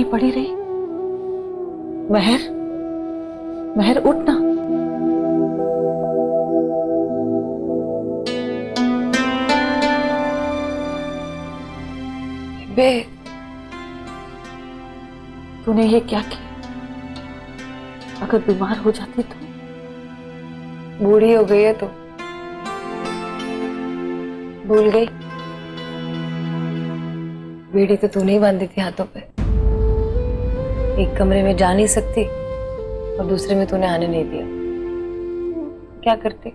पड़ी रही। महर, महर उठ ना। बे, तूने ये क्या किया? अगर बीमार हो जाती तो? बूढ़ी हो गई है तो भूल गई। बेड़ी तो तूने ही बांधी थी हाथों पे। एक कमरे में जा नहीं सकती और दूसरे में तूने आने नहीं दिया। क्या करती?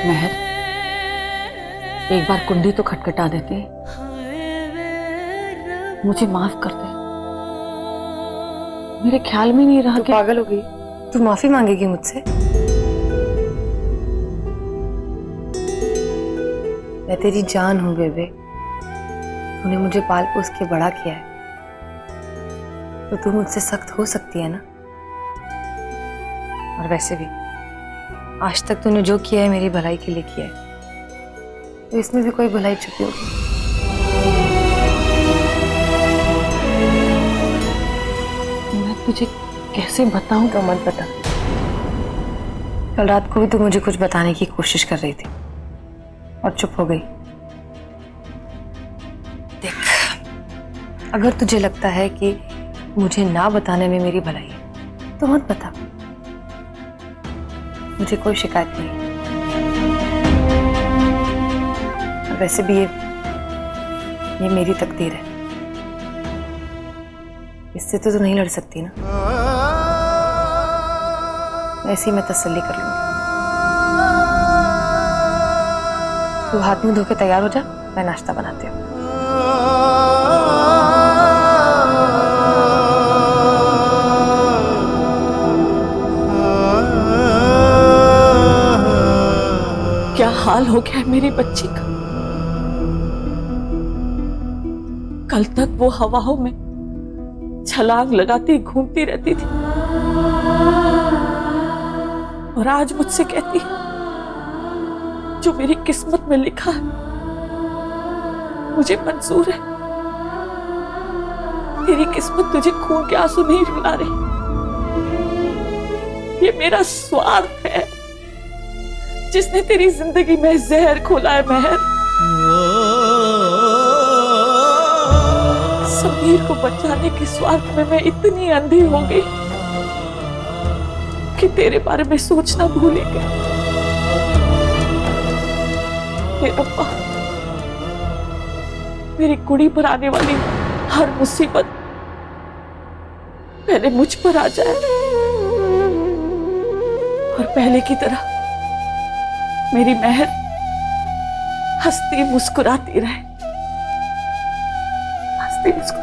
महर, एक बार कुंडी तो खटखटा देती। मुझे माफ कर दे, मेरे ख्याल में नहीं रहा कि पागल हो गई। तू माफी मांगेगी मुझसे? मैं तेरी जान हूं बेबे। तूने मुझे पाल पोस के बड़ा किया है, तो तू मुझसे सख्त हो सकती है ना? और वैसे भी आज तक तूने जो किया है मेरी भलाई के लिए किया है, तो इसमें भी कोई भलाई छुपी होगी। मैं तुझे कैसे बताऊं? तो मत बता। कल रात को भी तू मुझे कुछ बताने की कोशिश कर रही थी और चुप हो गई। देख, अगर तुझे लगता है कि मुझे ना बताने में मेरी भलाई है तो मत बता। मुझे कोई शिकायत नहीं। वैसे भी ये मेरी तकदीर है, इससे तो नहीं लड़ सकती ना। ऐसे ही मैं तसल्ली कर लूंगी। तू हाथ मुंह धो के तैयार हो जा, मैं नाश्ता बनाती हूँ। क्या हाल हो गया है मेरी बच्ची का? कल तक वो हवाओं में छलांग लगाती घूमती रहती थी और आज मुझसे कहती है जो मेरी किस्मत में लिखा है मुझे मंजूर है। तेरी किस्मत तुझे खून के आंसू नहीं रुला रही। ये मेरा स्वार्थ है जिसने तेरी जिंदगी में जहर खोला है। महर, समीर को बचाने के स्वार्थ में मैं इतनी अंधी हो गई कि तेरे बारे में सोचना भूल ही गई। रब्बा, मेरी कुड़ी पर आने वाली हर मुसीबत पहले मुझ पर आ जाए और पहले की तरह मेरी महर हंसती मुस्कुराती रहे। हंसती मुस्कुराती।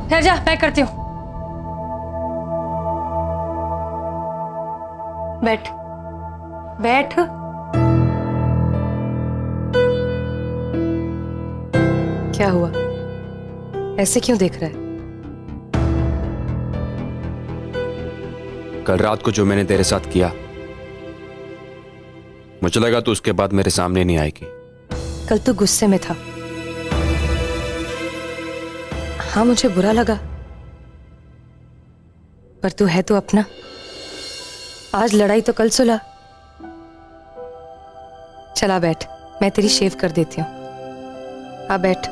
ठहर जा, पैक करती हूँ। बैठ बैठ। क्या हुआ? ऐसे क्यों देख रहा है? कल रात को जो मैंने तेरे साथ किया, मुझे लगा तो उसके बाद मेरे सामने नहीं आएगी। कल तो गुस्से में था। हाँ, मुझे बुरा लगा, पर तू है तो अपना। आज लड़ाई तो कल सुलह। चला बैठ, मैं तेरी शेव कर देती हूँ। आ बैठ।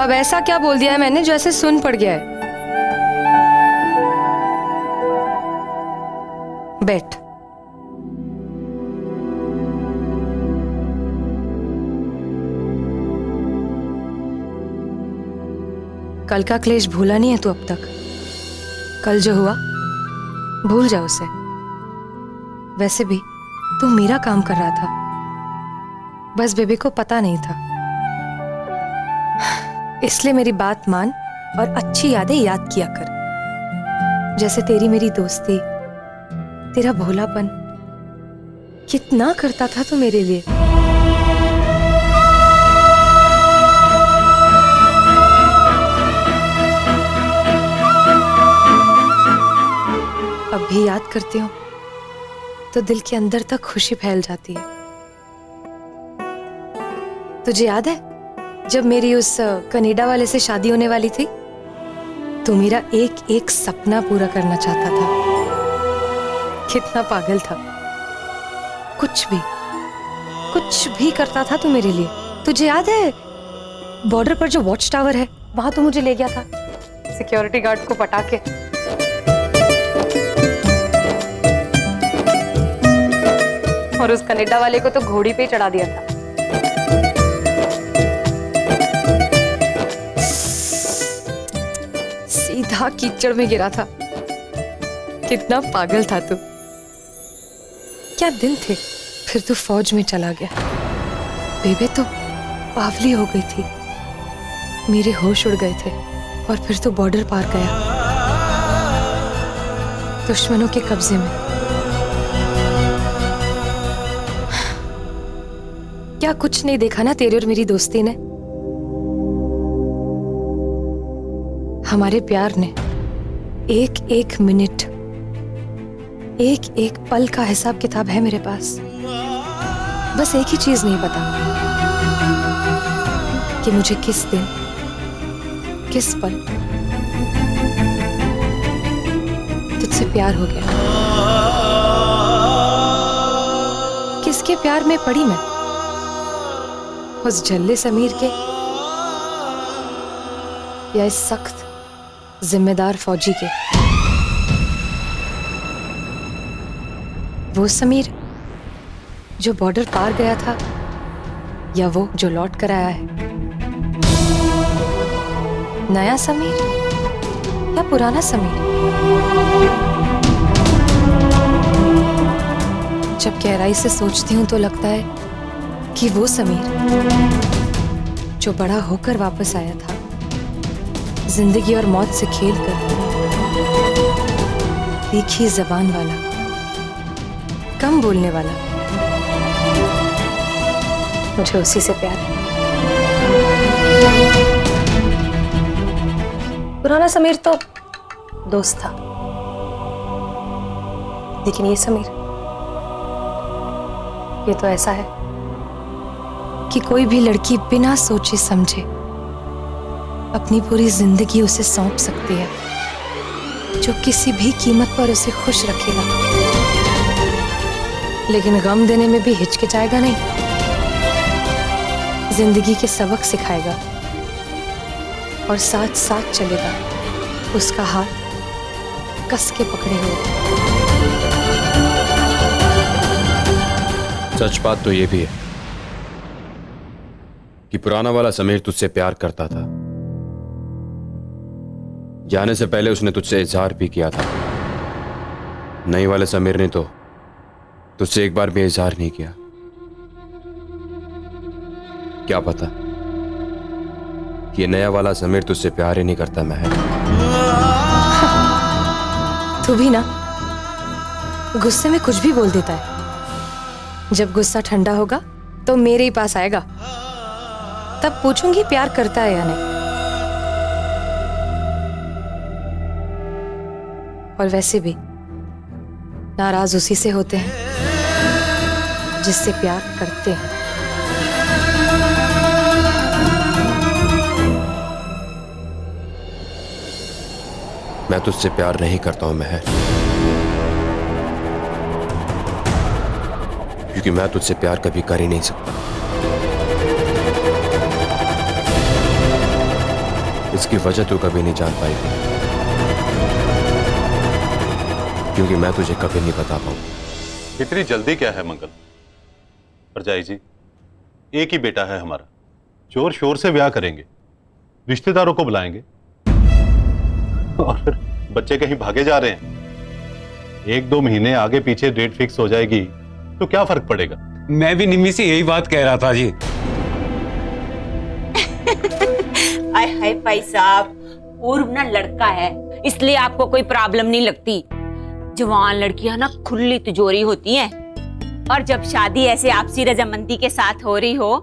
अब ऐसा क्या बोल दिया है मैंने जो ऐसे सुन पड़ गया है? बैठ। कल का क्लेश भूला नहीं है तू अब तक? कल जो हुआ भूल जा उसे। वैसे भी तू मेरा काम कर रहा था, बस बेबी को पता नहीं था। इसलिए मेरी बात मान और अच्छी यादें याद किया कर, जैसे तेरी मेरी दोस्ती, तेरा भोलापन। कितना करता था तू मेरे लिए। अब भी याद करती हूँ तो दिल के अंदर तक खुशी फैल जाती है। तुझे याद है जब मेरी उस कनाडा वाले से शादी होने वाली थी, तो मेरा एक एक सपना पूरा करना चाहता था। कितना पागल था। कुछ भी करता था तू मेरे लिए। तुझे याद है बॉर्डर पर जो वॉच टावर है, वहां तू मुझे ले गया था सिक्योरिटी गार्ड को पटा के। और उस कनाडा वाले को तो घोड़ी पे ही चढ़ा दिया था। सीधा कीचड़ में गिरा था। कितना पागल था तू। क्या दिन थे। फिर तू फौज में चला गया। बेबे तो बावली हो गई थी। मेरे होश उड़ गए थे। और फिर तू बॉर्डर पार गया, दुश्मनों के कब्जे में। क्या कुछ नहीं देखा ना तेरे और मेरी दोस्ती ने। हमारे प्यार ने एक एक मिनट, एक एक पल का हिसाब किताब है मेरे पास। बस एक ही चीज नहीं पता कि मुझे किस दिन, किस पल तुझसे प्यार हो गया। किसके प्यार में पड़ी मैं? उस झल्ले समीर के, या इस सख्त जिम्मेदार फौजी के? वो समीर जो बॉर्डर पार गया था, या वो जो लौट कर आया है? नया समीर या पुराना समीर? जब गहराई से सोचती हूं तो लगता है कि वो समीर जो बड़ा होकर वापस आया था, जिंदगी और मौत से खेलकर, तीखी जबान वाला, कम बोलने वाला। मुझे उसी से प्यार है। पुराना समीर तो दोस्त था, लेकिन ये समीर, ये तो ऐसा है कि कोई भी लड़की बिना सोचे समझे अपनी पूरी जिंदगी उसे सौंप सकती है, जो किसी भी कीमत पर उसे खुश रखेगा, लेकिन गम देने में भी हिचकिचाएगा नहीं। जिंदगी के सबक सिखाएगा और साथ साथ चलेगा, उसका हाथ कस के पकड़े हुए। सच बात तो ये भी है कि पुराना वाला समीर तुझसे प्यार करता था। जाने से पहले उसने तुझसे इजहार भी किया था। नई वाले समीर ने तो तुझसे एक बार भी इजहार नहीं किया। क्या पता ये नया वाला समीर तुझसे प्यार ही नहीं करता महक। तू भी ना गुस्से में कुछ भी बोल देता है। जब गुस्सा ठंडा होगा तो मेरे ही पास आएगा, तब पूछूंगी प्यार करता है या नहीं। और वैसे भी नाराज उसी से होते हैं जिससे प्यार करते हैं। मैं तुझसे प्यार नहीं करता हूं महक, क्योंकि मैं तुझसे प्यार कभी कर ही नहीं सकता। इसकी वजह तू कभी नहीं जान पाएगी, क्योंकि मैं तुझे कभी नहीं बता पाऊंगा। इतनी जल्दी क्या है मंगल? परजाई जी, एक ही बेटा है हमारा, जोर शोर से ब्याह करेंगे, रिश्तेदारों को बुलाएंगे, और फिर बच्चे कहीं भागे जा रहे हैं। 1-2 महीने आगे पीछे डेट फिक्स हो जाएगी तो क्या फर्क पड़ेगा? मैं भी निम्मी से यही बात कह रहा था जी। हाय हाय भाई साहब, पूर्व ना लड़का है इसलिए आपको कोई प्रॉब्लम नहीं लगती। जवान लड़कियां ना खुली तिजोरी होती हैं, और जब शादी ऐसे आपसी रजामंदी के साथ हो रही हो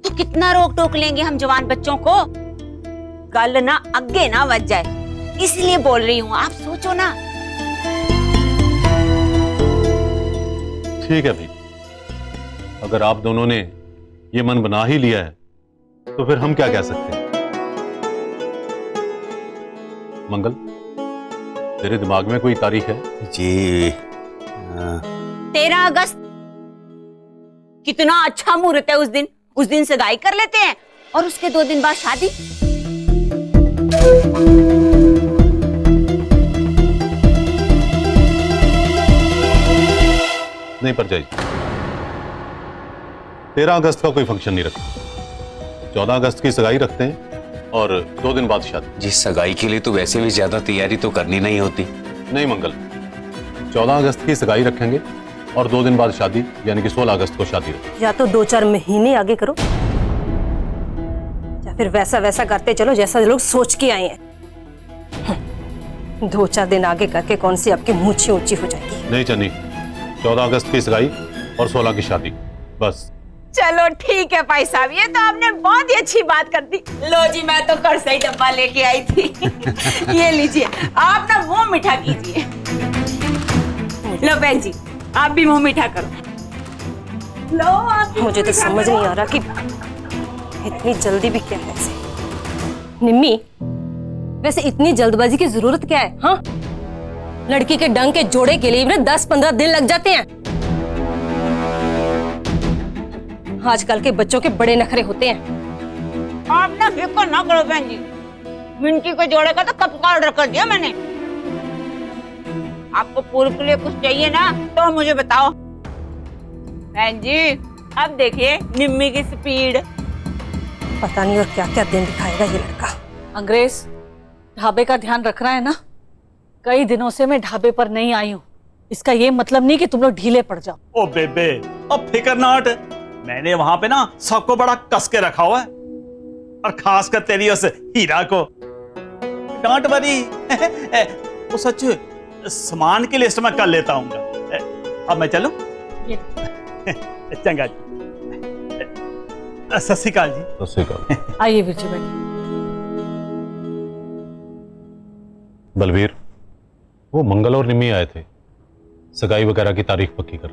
तो कितना रोक टोक लेंगे हम जवान बच्चों को। कल ना आगे ना बच जाए, इसलिए बोल रही हूँ, आप सोचो ना। ठीक है भाई, अगर आप दोनों ने ये मन बना ही लिया है तो फिर हम क्या कह सकते हैं। मंगल, तेरे दिमाग में कोई तारीख है? जी 13 अगस्त, कितना अच्छा मुहूर्त है उस दिन सगाई कर लेते हैं और उसके 2 दिन बाद शादी। नहीं परजाई, 13 अगस्त का कोई फंक्शन नहीं रखते, 14 अगस्त की सगाई रखते हैं और 2 दिन बाद शादी। जी सगाई के लिए तो वैसे भी ज्यादा तैयारी तो करनी नहीं होती। नहीं मंगल, 14 अगस्त की सगाई रखेंगे और 2 दिन बाद शादी, यानी कि 16 अगस्त को शादी रखेंगे। या तो 2-4 महीने आगे करो या फिर वैसा करते चलो जैसा लोग सोच के आए हैं। 2-4 दिन आगे करके कौन सी आपकी मूछी ऊंची हो जाएगी। नहीं चन्नी, 14 अगस्त की सगाई और 16 की शादी, बस। चलो ठीक है भाई साहब, ये तो आपने बहुत ही अच्छी बात कर दी। लो जी, मैं तो कल से ही डब्बा लेके आई थी। ये लीजिए, आप ना मुंह मीठा कीजिए। लो बहन जी, आप भी मुंह मीठा करो। लो आप भी मुझे तो मीठा समझ करो। नहीं आ रहा कि इतनी जल्दी भी क्या है ऐसे। निम्मी, वैसे इतनी जल्दबाजी की जरूरत क्या है? हाँ, लड़की के डंग के जोड़े के लिए भी 10-15 दिन लग जाते हैं। आजकल के बच्चों के बड़े नखरे होते हैं। आप ना फिक्र ना करो बहन जी, मिंटी को जोड़े का तो कब का ऑर्डर कर दिया मैंने। आपको पूर्व के लिए कुछ चाहिए ना तो मुझे बताओ। बहन जी, अब देखिए निम्मी की स्पीड। पता नहीं और क्या क्या दिन दिखाएगा ये लड़का। अंग्रेज, ढाबे का ध्यान रख रहा है ना? कई दिनों से मैं ढाबे पर नहीं आई हूँ, इसका ये मतलब नहीं कि तुम लोग ढीले पड़ जाओ। ओ बेबे, अब फिकर ना हट, मैंने वहां पे ना सबको बड़ा कस के रखा हुआ है, और खासकर तेरी उस हीरा को। डोंट वरी, वो सच सामान की लिस्ट में कर लेता हूँ। अब मैं चलूं? चंगा जी, सत श्री अकाल जी। सत श्री अकाल। आइए विजय बैठिए। बलवीर, वो मंगल और निम्मी आए थे सगाई वगैरह की तारीख पक्की कर।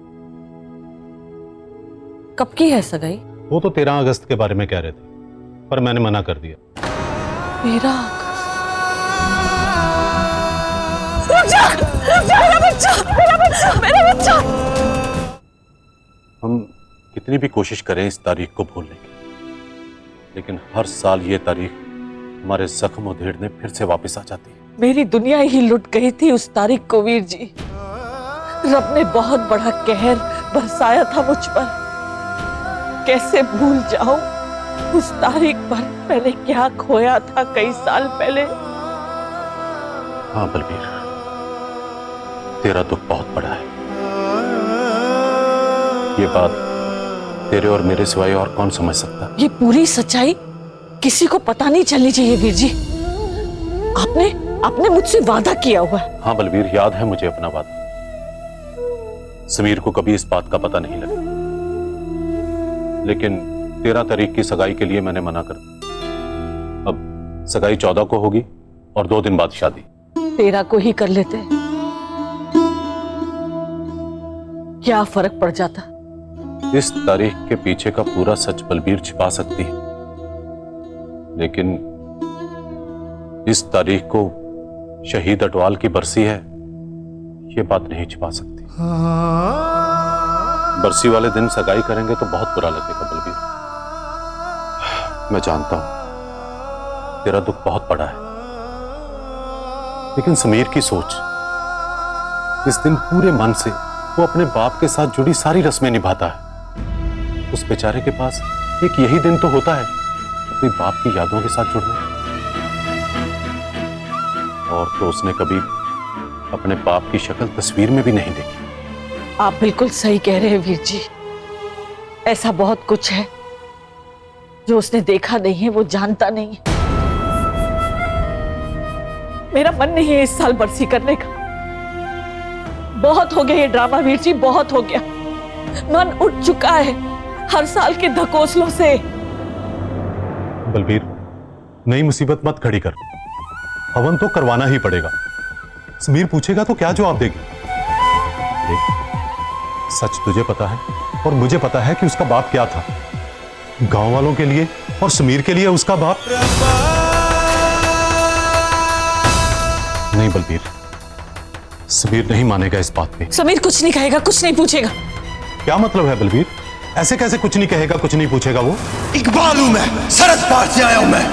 कब की है सगाई? वो तो 13 अगस्त के बारे में कह रहे थे, पर मैंने मना कर दिया। 13 अगस्त? मेरा बच्चा। हम कितनी भी कोशिश करें इस तारीख को भूलने की, लेकिन हर साल ये तारीख हमारे जख्म उधेड़ने फिर से वापस आ जाती है। मेरी दुनिया ही लुट गई थी उस तारीख को वीर जी। रब ने बहुत बड़ा कहर बरसाया था मुझ पर। कैसे भूल जाऊं उस तारीख पर मैंने क्या खोया था कई साल पहले। हाँ बलबीर, तेरा दुख बहुत बड़ा है। ये बात तेरे और मेरे सिवाय और कौन समझ सकता? ये पूरी सच्चाई किसी को पता नहीं चलनी चाहिए वीर जी। आपने मुझसे वादा किया हुआ है। हाँ बलबीर, याद है मुझे अपना वादा। समीर को कभी इस बात का पता नहीं लगा, लेकिन 13 तारीख की सगाई के लिए मैंने मना कर दिया। अब सगाई 14 को होगी और 2 दिन बाद शादी। 13 को ही कर लेते, क्या फर्क पड़ जाता? इस तारीख के पीछे का पूरा सच बलबीर छिपा सकती है, लेकिन इस तारीख को शहीद अटवाल की बरसी है, ये बात नहीं छिपा सकती। बरसी वाले दिन सगाई करेंगे तो बहुत बुरा लगेगा बलबीर। मैं जानता हूं तेरा दुख बहुत बड़ा है, लेकिन समीर की सोच, इस दिन पूरे मन से वो अपने बाप के साथ जुड़ी सारी रस्में निभाता है। उस बेचारे के पास एक यही दिन तो होता है अपने बाप की यादों के साथ जुड़ने, और तो उसने कभी अपने बाप की शक्ल तस्वीर में भी नहीं देखी। आप बिल्कुल सही कह रहे हैं वीर जी। ऐसा बहुत कुछ है जो उसने देखा नहीं है, वो जानता नहीं है। मेरा मन नहीं है इस साल बरसी करने का। बहुत हो गया ये ड्रामा वीर जी, बहुत हो गया। मन उठ चुका है हर साल के धकोसलों से। बलबीर, नई मुसीबत मत खड़ी कर। हवन तो करवाना ही पड़ेगा। समीर पूछेगा तो क्या जवाब देगी? देख, सच तुझे पता है और मुझे पता है कि उसका बाप क्या था। गांव वालों के लिए और समीर के लिए उसका बाप। नहीं बलबीर, समीर नहीं मानेगा इस बात पे। समीर कुछ नहीं कहेगा, कुछ नहीं पूछेगा। क्या मतलब है बलबीर? ऐसे कैसे कुछ नहीं कहेगा, कुछ नहीं पूछेगा? वो इकबाल हूं मैं, सरहद पार से आया हूं मैं।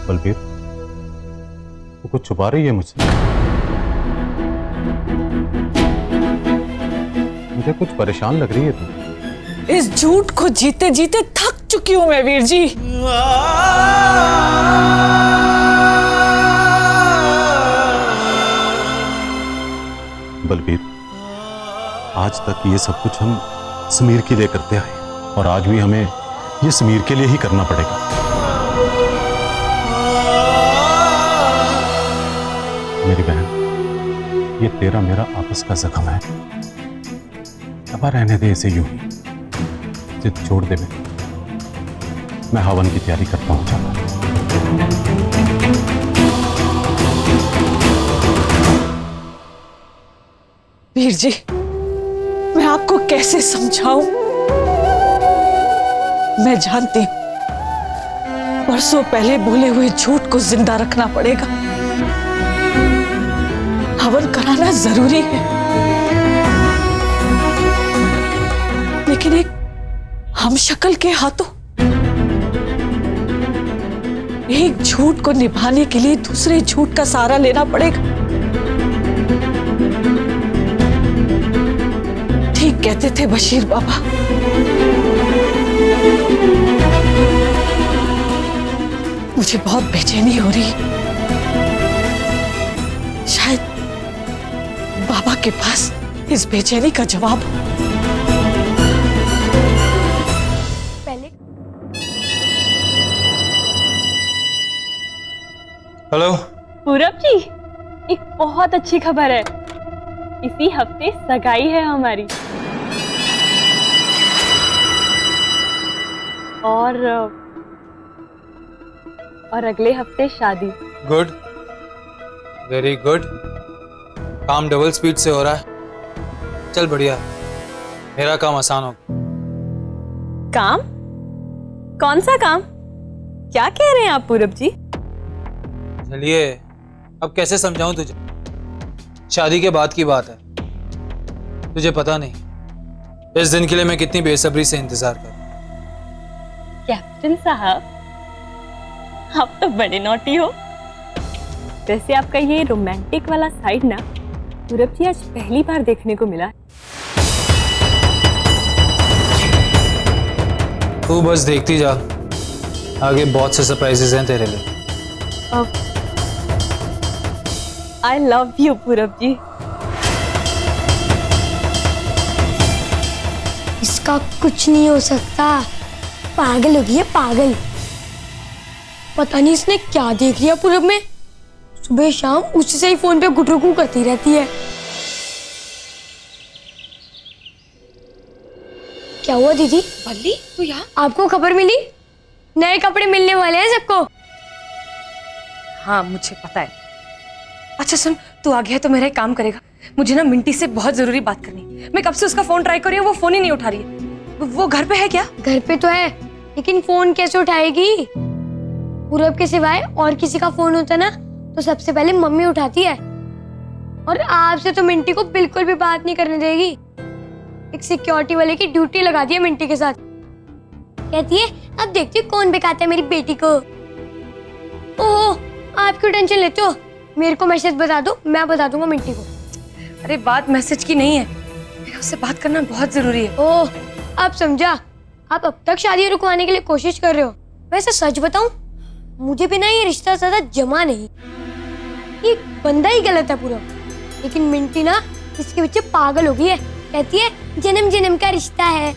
बलबीर, तू कुछ छुपा रही है मुझसे? मुझे कुछ परेशान लग रही है तू। इस झूठ को जीते जीते थक चुकी हूं मैं वीर जी। बलबीर, आज तक ये सब कुछ हम समीर के लिए करते आए और आज भी हमें ये समीर के लिए ही करना पड़ेगा। मेरी बहन, ये तेरा मेरा आपस का जख्म है। दबा रहने दे इसे यूं ही। जिद छोड़ दे। मैं हवन की तैयारी करता हूं। चल। वीर जी, मैं आपको कैसे समझाऊं? मैं जानती हूं बरसों पहले बोले हुए झूठ को जिंदा रखना पड़ेगा। हवन कराना जरूरी है, लेकिन एक हमशक्ल के हाथों एक झूठ को निभाने के लिए दूसरे झूठ का सहारा लेना पड़ेगा। ठीक कहते थे बशीर बाबा। मुझे बहुत बेचैनी हो रही है। शायद बाबा के पास इस बेचैनी का जवाब हो। हेलो पूरब जी, एक बहुत अच्छी खबर है। इसी हफ्ते सगाई है हमारी और अगले हफ्ते शादी। Good, very good. काम डबल स्पीड से हो रहा है। चल बढ़िया, मेरा काम आसान हो। काम? कौन सा काम? क्या कह रहे हैं आप पूरब जी? चलिए, अब कैसे समझाऊं तुझे? शादी के बाद की बात है। तुझे पता नहीं इस दिन के लिए मैं कितनी बेसब्री से इंतजार कर। कैप्टन साहब, आप तो बड़े नॉटी हो। वैसे आपका ये रोमांटिक वाला साइड ना पूरब जी आज पहली बार देखने को मिला। तू बस देखती जा, आगे बहुत से सरप्राइजेस हैं तेरे लिए। आई लव यू पूरब जी। इसका कुछ नहीं हो सकता। पागल हो गई है, पागल। पता नहीं इसने क्या देख लिया पूरब में। सुबह शाम उसी से ही फोन पे गुटरुकू करती रहती है। क्या हुआ दीदी? बल्ली, तू यहाँ? आपको खबर मिली? नए कपड़े मिलने वाले हैं सबको। हाँ, मुझे पता है। अच्छा सुन, तू आ गया है तो मेरा एक काम करेगा। मुझे ना मिंटी से बहुत जरूरी बात करनी। मैं कब से उसका फोन ट्राई कर रही हूँ, वो फोन ही नहीं उठा रही है। वो घर पे है क्या? घर पे तो है, लेकिन फोन कैसे उठाएगी? पूरब के सिवाय और किसी का फोन होता ना तो सबसे पहले मम्मी उठाती है। और आपसे तो मिंटी को बिल्कुल भी बात नहीं करने देगी। एक सिक्योरिटी वाले की ड्यूटी लगा दी है मिंटी के साथ। कहती है अब देखती हूँ कौन बेकाता है मेरी बेटी को। ओह, आप क्यों टेंशन लेते हो? मेरे को मैसेज बता दो, मैं बता दूंगा मिंटी को। अरे बात मैसेज की नहीं है, उससे बात करना बहुत जरूरी है। ओह, अब समझा। आप अब तक शादी रुकवाने के लिए कोशिश कर रहे हो। वैसे सच बताऊं, मुझे भी ना ये रिश्ता ज्यादा जमा नहीं। ये बंदा ही गलत है पूरा। लेकिन मिंटी ना इसके पीछे पागल हो गई है। कहती है जन्म जन्म का रिश्ता है।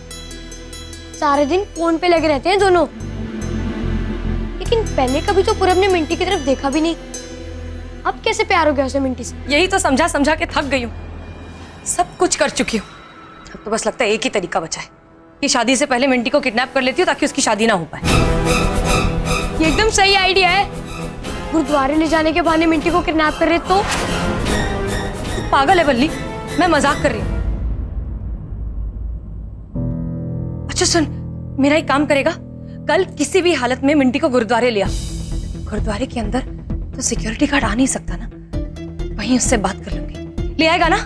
सारे दिन फोन पे लगे रहते हैं दोनों। लेकिन लेकिन पहले कभी तो पूरब ने मिंटी की तरफ देखा भी नहीं। अब कैसे प्यार हो गया उसे मिंटी से? यही तो समझा समझा के थक गई हूँ, सब कुछ कर चुकी हूँ। अब तो बस लगता है एक ही तरीका बचा है कि शादी से पहले मिंटी को किडनैप कर लेती हूँ ताकि उसकी शादी ना हो पाए। ये एकदम सही आइडिया है। गुरुद्वारे ले जाने के बहाने मिंटी को किडनैप कर रहे तो? पागल है बल्ली, मैं मजाक कर रही हूँ। अच्छा सुन, मेरा एक काम करेगा, कल किसी भी हालत में मिंटी को गुरुद्वारे ले आ। गुरुद्वारे के अंदर तो सिक्योरिटी गार्ड आ नहीं सकता ना, वहीं उससे बात कर लूंगी। ले आएगा ना?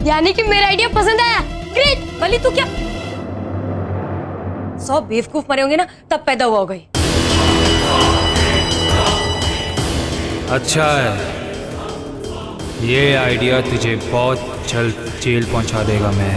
यानी कि मेरा आइडिया पसंद आया। ग्रेट। बल्ली तू क्या 100 बेवकूफ मरे होंगे ना तब पैदा हुआ होगा ये। अच्छा है, ये आइडिया तुझे बहुत जल्द जेल पहुंचा देगा। मैं